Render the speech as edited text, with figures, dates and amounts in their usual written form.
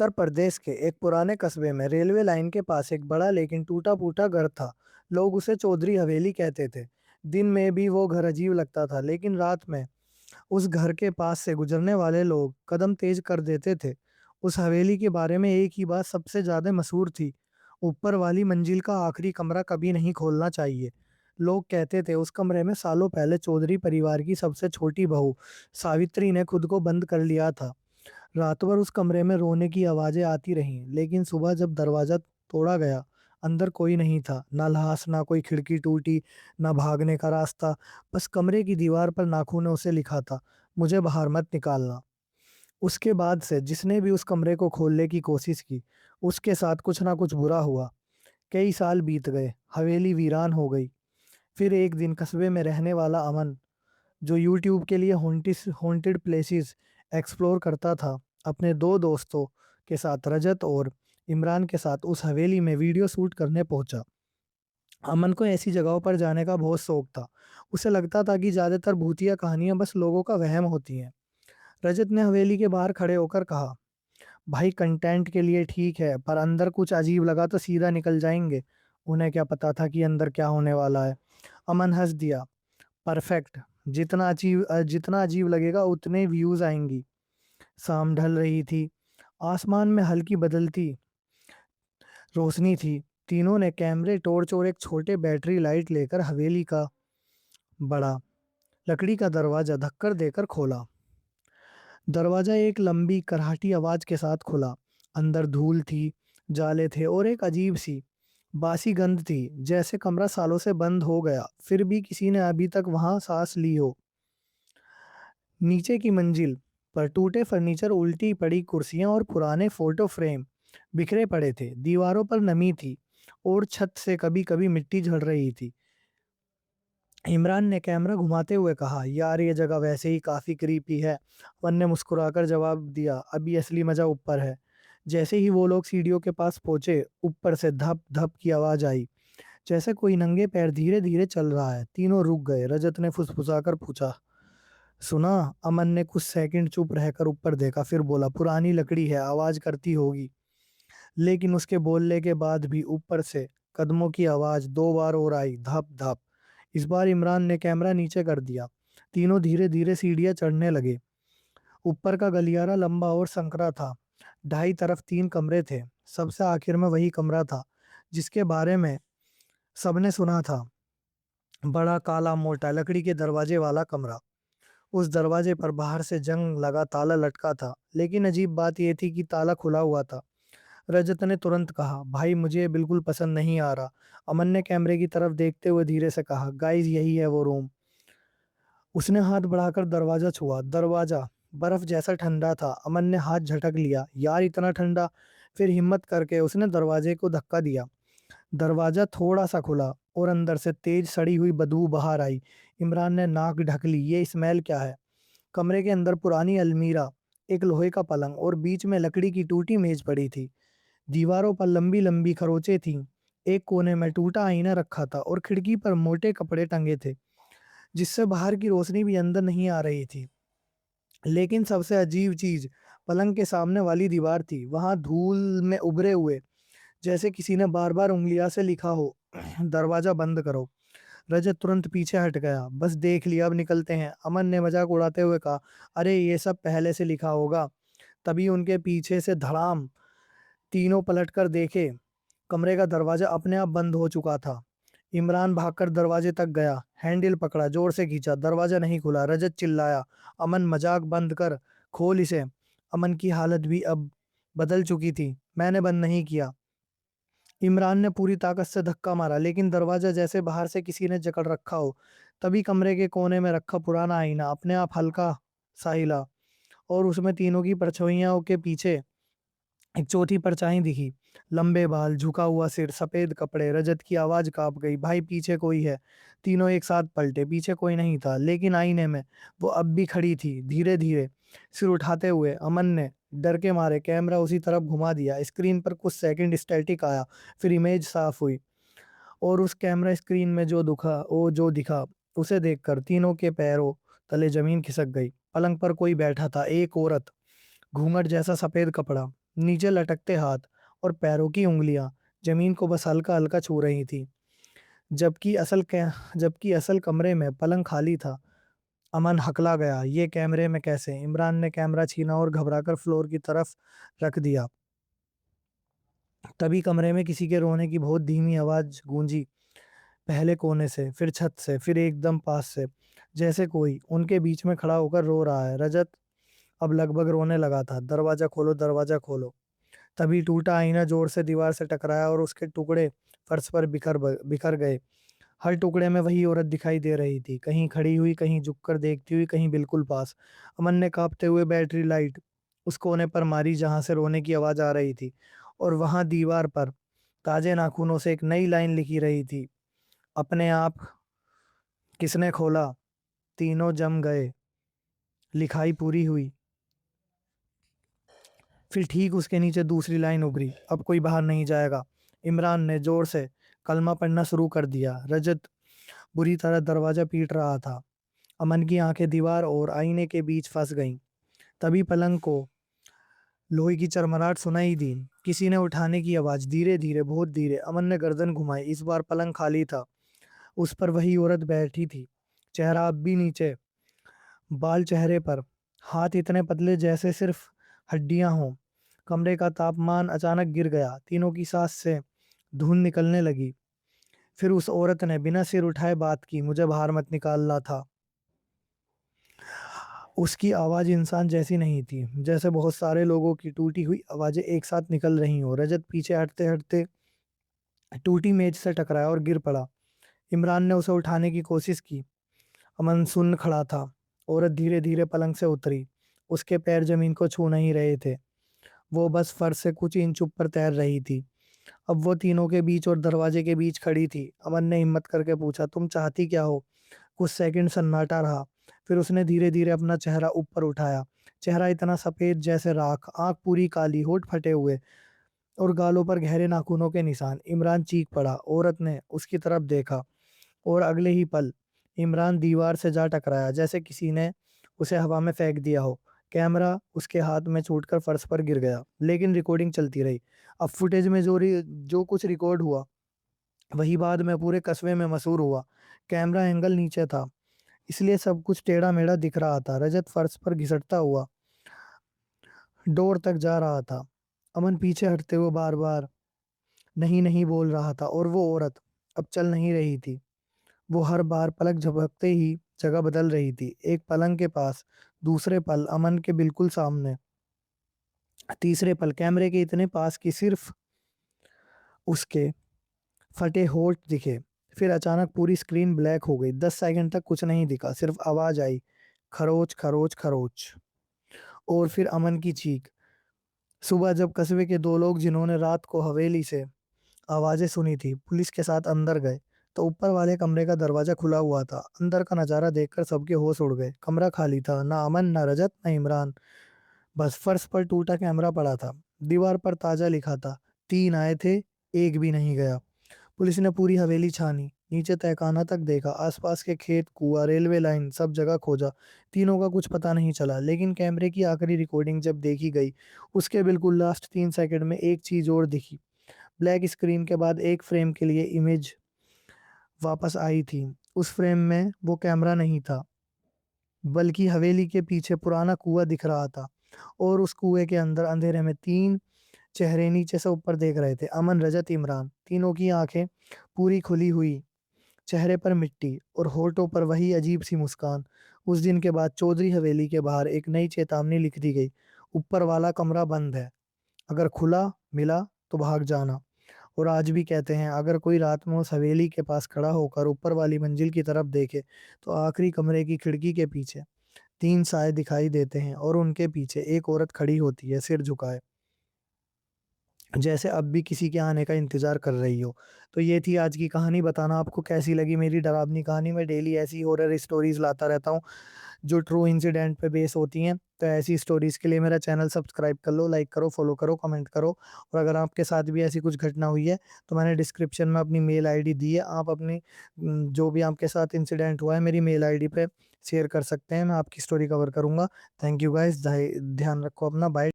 उत्तर प्रदेश के एक पुराने कस्बे में रेलवे लाइन के पास एक बड़ा लेकिन टूटा-फूटा घर था। लोग उसे चौधरी हवेली कहते थे। दिन में भी वो घर अजीब लगता था, लेकिन रात में उस घर के पास से गुजरने वाले लोग कदम तेज कर देते थे। उस हवेली के बारे में एक ही बात सबसे ज्यादा मशहूर थी। ऊपर वाली मंजिल का आखिरी कमरा कभी नहीं खोलना चाहिए। लोग कहते थे उस कमरे में सालों पहले चौधरी परिवार की सबसे छोटी बहू सावित्री ने खुद को बंद कर लिया था। रात भर उस कमरे में रोने की आवाजें आती रहीं, लेकिन सुबह जब दरवाजा तोड़ा गया, अंदर कोई नहीं था। ना लाश, ना कोई खिड़की टूटी, ना भागने का रास्ता। बस कमरे की दीवार पर नाखूनों से लिखा था, मुझे बाहर मत निकालना। उसके बाद से जिसने भी उस कमरे को खोलने की कोशिश की, उसके साथ कुछ ना कुछ बुरा हुआ। कई साल बीत गए, हवेली वीरान हो गई। फिर एक दिन कस्बे में रहने वाला अमन, जो यूट्यूब के लिए हॉन्टेड प्लेसेस एक्सप्लोर करता था, अपने दो दोस्तों के साथ, रजत और इमरान के साथ, उस हवेली में वीडियो शूट करने पहुंचा। अमन को ऐसी जगहों पर जाने का बहुत शौक था। उसे लगता था कि ज्यादातर भूतिया कहानियां बस लोगों का वहम होती हैं। रजत ने हवेली के बाहर खड़े होकर कहा, भाई कंटेंट के लिए ठीक है, पर अंदर कुछ अजीब लगा तो सीधा निकल जाएंगे। उन्हें क्या पता था कि अंदर क्या होने वाला है। अमन हंस दिया, परफेक्ट। जितना अजीब लगेगा उतने व्यूज आएंगी। शाम ढल रही थी। आसमान में हल्की बदलती रोशनी थी। तीनों ने कैमरे, टॉर्च और एक छोटे बैटरी लाइट लेकर हवेली का बड़ा लकड़ी का दरवाजा धक्कर देकर खोला। दरवाजा एक लंबी कराहटी आवाज के साथ खुला। अंदर धूल थी, जाले थे और एक अजीब सी बासी गंध थी, जैसे कमरा सालों से बंद हो गया फिर भी किसी ने अभी तक वहां सांस ली हो। नीचे की मंजिल पर टूटे फर्नीचर, उल्टी पड़ी कुर्सियां और पुराने फोटो फ्रेम बिखरे पड़े थे। दीवारों पर नमी थी और छत से कभी कभी मिट्टी झड़ रही थी। इमरान ने कैमरा घुमाते हुए कहा, यार ये जगह वैसे ही काफी क्रीपी है। वन ने मुस्कुराकर जवाब दिया, अभी असली मजा ऊपर है। जैसे ही वो लोग सीढ़ियों के पास पहुंचे, ऊपर से धप धप की आवाज आई, जैसे कोई नंगे पैर धीरे धीरे चल रहा है। तीनों रुक गए। रजत ने फुसफुसाकर पूछा, सुना? अमन ने कुछ सेकंड चुप रहकर ऊपर देखा, फिर बोला, पुरानी लकड़ी है, आवाज करती होगी। लेकिन उसके बोलने के बाद भी ऊपर से कदमों की आवाज दो बार और आई, धप धप। इस बार इमरान ने कैमरा नीचे कर दिया। तीनों धीरे धीरे सीढ़ियां चढ़ने लगे। ऊपर का गलियारा लंबा और संकरा था। ढाई तरफ तीन कमरे थे। सबसे आखिर में वही कमरा था जिसके बारे में सबने सुना था, बड़ा काला मोटा लकड़ी के दरवाजे वाला कमरा। उस दरवाजे पर बाहर से जंग लगा ताला लटका था, लेकिन अजीब बात यह थी कि ताला खुला हुआ था। रजत ने तुरंत कहा, भाई मुझे ये बिल्कुल पसंद नहीं आ रहा। अमन ने कैमरे की तरफ देखते हुए धीरे से कहा, गाइस यही है वो रूम। उसने हाथ बढ़ाकर दरवाजा छुआ। दरवाजा बर्फ जैसा ठंडा था। अमन ने हाथ झटक लिया, यार इतना ठंडा। फिर हिम्मत करके उसने दरवाजे को धक्का दिया। दरवाजा थोड़ा सा खुला और अंदर से तेज सड़ी हुई बदबू बाहर आई। इमरान ने नाक ढक ली, ये स्मेल क्या है? कमरे के अंदर पुरानी अलमीरा, एक लोहे का पलंग और बीच में लकड़ी की टूटी मेज पड़ी थी। दीवारों पर लंबी लंबी खरोंचें थीं। एक कोने में टूटा आईना रखा था और खिड़की पर मोटे कपड़े टंगे थे, जिससे बाहर की रोशनी भी अंदर नहीं आ रही थी। लेकिन सबसे अजीब चीज पलंग के सामने वाली दीवार थी। वहां धूल में उभरे हुए, जैसे किसी ने बार बार उंगलियां से लिखा हो, दरवाजा बंद करो। रजत तुरंत पीछे हट गया, बस देख लिया, अब निकलते हैं। अमन ने मजाक उड़ाते हुए कहा, अरे ये सब पहले से लिखा होगा। तभी उनके पीछे से धड़ाम। तीनों पलटकर देखे, कमरे का दरवाजा अपने आप बंद हो चुका था। इमरान भागकर दरवाजे तक गया, हैंडल पकड़ा, जोर से खींचा, दरवाजा नहीं खुला। रजत चिल्लाया, अमन मजाक बंद कर, खोल इसे। अमन की हालत भी अब बदल चुकी थी। मैंने बंद नहीं किया। इमरान ने पूरी ताकत से धक्का मारा, लेकिन दरवाजा जैसे बाहर से किसी ने जकड़ रखा हो। तभी कमरे के कोने में रखा पुराना आईना अपने आप हल्का सा हिला और उसमें तीनों की परछाइयों के पीछे एक चौथी परछाई दिखी। लंबे बाल, झुका हुआ सिर, सफेद कपड़े। रजत की आवाज कांप गई, भाई पीछे कोई है। तीनों एक साथ पलटे। पीछे कोई नहीं था, लेकिन आईने में वो अब भी खड़ी थी। धीरे धीरे सिर उठाते हुए अमन ने डर के मारे कैमरा उसी तरफ घुमा दिया। स्क्रीन पर कुछ सेकंड स्टैटिक आया, फिर इमेज साफ हुई और उस कैमरा स्क्रीन में जो दिखा, उसे देखकर तीनों के पैरों तले जमीन खिसक गई। पलंग पर कोई बैठा था, एक औरत, घूंघट जैसा सफेद कपड़ा, नीचे लटकते हाथ और पैरों की उंगलियां जमीन को बस हल्का हल्का छू रही थी। जबकि असल कमरे में पलंग खाली था। अमन हकला गया, ये कैमरे में कैसे? इमरान ने कैमरा छीना और घबराकर फ्लोर की तरफ रख दिया। तभी कमरे में किसी के रोने की बहुत धीमी आवाज गूंजी, पहले कोने से, फिर छत से, फिर एकदम पास से, जैसे कोई उनके बीच में खड़ा होकर रो रहा है। रजत अब लगभग रोने लगा था। दरवाजा खोलो, दरवाजा खोलो। तभी टूटा आईना जोर से दीवार से टकराया और उसके टुकड़े फर्श पर बिखर गए। हर टुकड़े में वही औरत दिखाई दे रही थी, कहीं खड़ी हुई, कहीं झुककर देखती हुई, कहीं बिल्कुल पास। अमन ने कांपते हुए बैटरी लाइट उस कोने पर मारी जहां से रोने की आवाज आ रही थी, और वहां दीवार पर ताजे नाखूनों से एक नई लाइन लिखी रही थी, अपने आप किसने खोला, तीनों जम गए। लिखाई पूरी हुई, फिर ठीक उसके नीचे दूसरी लाइन उभरी, अब कोई बाहर नहीं जाएगा। इमरान ने जोर से कलमा पढ़ना शुरू कर दिया। रजत बुरी तरह दरवाजा पीट रहा था। अमन की आंखें दीवार और आईने के बीच फंस गईं। तभी पलंग को लोहे की चरमराहट सुनाई दी, किसी ने उठाने की आवाज, धीरे धीरे, बहुत धीरे। अमन ने गर्दन घुमाई। इस बार पलंग खाली था। उस पर वही औरत बैठी थी, चेहरा अब भी नीचे, बाल चेहरे पर, हाथ इतने पतले जैसे सिर्फ हड्डियां हों। कमरे का तापमान अचानक गिर गया। तीनों की सांस से धुंध निकलने लगी। फिर उस औरत ने बिना सिर उठाए बात की, मुझे बाहर मत निकालना था। उसकी आवाज इंसान जैसी नहीं थी, जैसे बहुत सारे लोगों की टूटी हुई आवाजें एक साथ निकल रही हो। रजत पीछे हटते हटते टूटी मेज से टकराया और गिर पड़ा। इमरान ने उसे उठाने की कोशिश की। अमन सुन्न खड़ा था। औरत धीरे धीरे पलंग से उतरी। उसके पैर जमीन को छू नहीं रहे थे, वो बस फर्श से कुछ इंच ऊपर तैर रही थी। अब वो तीनों के बीच और दरवाजे के बीच खड़ी थी। अमन ने हिम्मत करके पूछा, तुम चाहती क्या हो? कुछ सेकंड सन्नाटा रहा। फिर उसने धीरे धीरे अपना चेहरा ऊपर उठाया। चेहरा इतना सफेद जैसे राख, आंख पूरी काली, होठ फटे हुए और गालों पर गहरे नाखूनों के निशान। इमरान चीख पड़ा। औरत ने उसकी तरफ देखा और अगले ही पल इमरान दीवार से जा टकराया, जैसे किसी ने उसे हवा में फेंक दिया हो। कैमरा उसके हाथ में छूटकर फर्श पर गिर गया, लेकिन रिकॉर्डिंग चलती रही। अब फुटेज में जो कुछ रिकॉर्ड हुआ वही बाद में पूरे कस्बे में मशहूर हुआ। कैमरा एंगल नीचे था, इसलिए सब कुछ टेढ़ा मेढ़ा दिख रहा था। रजत फर्श पर घिसटता हुआ डोर तक जा रहा था। अमन पीछे हटते हुए बार बार नहीं नहीं बोल रहा था, और वो औरत अब चल नहीं रही थी। वो हर बार पलक झपकते ही जगह बदल रही थी। एक पलंग के पास, दूसरे पल अमन के बिल्कुल सामने, तीसरे पल कैमरे के इतने पास कि सिर्फ उसके फटे होठ दिखे। फिर अचानक पूरी स्क्रीन ब्लैक हो गई। 10 सेकंड तक कुछ नहीं दिखा, सिर्फ आवाज आई, खरोच खरोच खरोच। और फिर अमन की चीख। सुबह जब कस्बे के दो लोग जिन्होंने रात को हवेली से आवाजें सुनी थी पुलिस के साथ अंदर गए, तो ऊपर वाले कमरे का दरवाजा खुला हुआ था। अंदर का नजारा देखकर सबके होश उड़ गए। कमरा खाली था, ना अमन, ना रजत, ना इमरान। बस फर्श पर टूटा कैमरा पड़ा था। दीवार पर ताजा लिखा था, 3 आए थे, एक भी नहीं गया। पुलिस ने पूरी हवेली छानी, नीचे तहखाना तक देखा, आसपास के खेत, कुआं, रेलवे लाइन, सब जगह खोजा। तीनों का कुछ पता नहीं चला। लेकिन कैमरे की आखिरी रिकॉर्डिंग जब देखी गई, उसके बिल्कुल लास्ट 3 सेकंड में एक चीज और दिखी। ब्लैक स्क्रीन के बाद एक फ्रेम के लिए इमेज वापस आई थी। उस फ्रेम में वो कैमरा नहीं था, बल्कि हवेली के पीछे पुराना कुआं दिख रहा था। और उस कुएं के अंदर अंधेरे में 3 चेहरे नीचे से ऊपर देख रहे थे, अमन, रजत, इमरान। तीनों की आंखें पूरी खुली हुई, चेहरे पर मिट्टी और होठों पर वही अजीब सी मुस्कान। उस दिन के बाद चौधरी हवेली के बाहर एक नई चेतावनी लिख दी गई, ऊपर वाला कमरा बंद है, अगर खुला मिला तो भाग जाना। और आज भी कहते हैं, अगर कोई रात में उस हवेली के पास खड़ा होकर ऊपर वाली मंजिल की तरफ देखे, तो आखिरी कमरे की खिड़की के पीछे 3 साए दिखाई देते हैं, और उनके पीछे एक औरत खड़ी होती है, सिर झुकाए, जैसे अब भी किसी के आने का इंतजार कर रही हो। तो ये थी आज की कहानी। बताना आपको कैसी लगी मेरी डरावनी कहानी। मैं डेली ऐसी हॉरर स्टोरीज लाता रहता हूँ जो ट्रू इंसिडेंट पे बेस होती हैं। तो ऐसी स्टोरीज के लिए मेरा चैनल सब्सक्राइब कर लो, लाइक करो, फॉलो करो, कमेंट करो। और अगर आपके साथ भी ऐसी कुछ घटना हुई है, तो मैंने डिस्क्रिप्शन में अपनी मेल आईडी दी है। आप अपनी जो भी आपके साथ इंसिडेंट हुआ है मेरी मेल आईडी पे शेयर कर सकते हैं, मैं आपकी स्टोरी कवर करूंगा। थैंक यू गाइस, ध्यान रखो अपना, बाय।